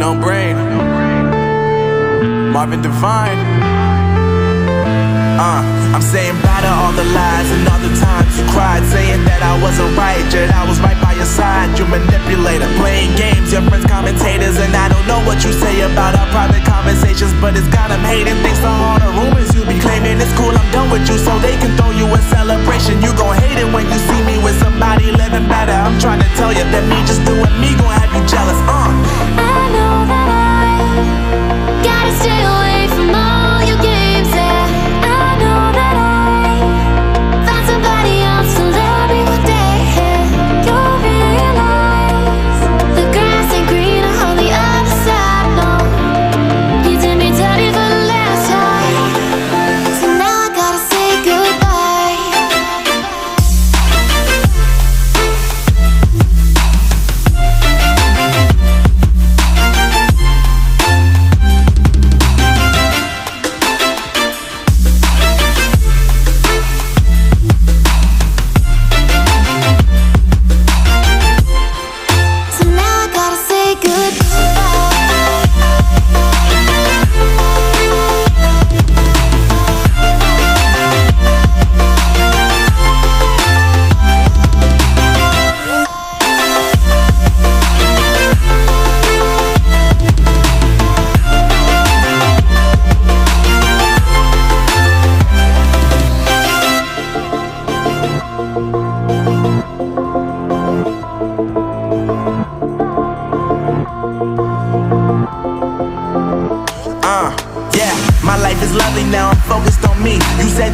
No brain. Marvin Divine. I'm saying bye to all the lies and all the times you cried, saying that I wasn't right, yet I was right by your side. You manipulator, playing games, your friends commentators, and I don't know what you say about our private conversations, but it's got them hating. Thanks to all the rumors you be claiming. It's cool, I'm done with you, so they can throw you a celebration. You gon' hate it when you see me with somebody living better. I'm trying to tell you that me just doing me gon' have you jealous. I know that I gotta stay away from all your games, yeah. I know that I found somebody else to love me one day, yeah. You'll realize the grass ain't greener on the other side, no. You did me dirty for the last time, so now I gotta say goodbye. So now I gotta say goodbye. Yeah, my life is lovely now, I'm focused on me. You said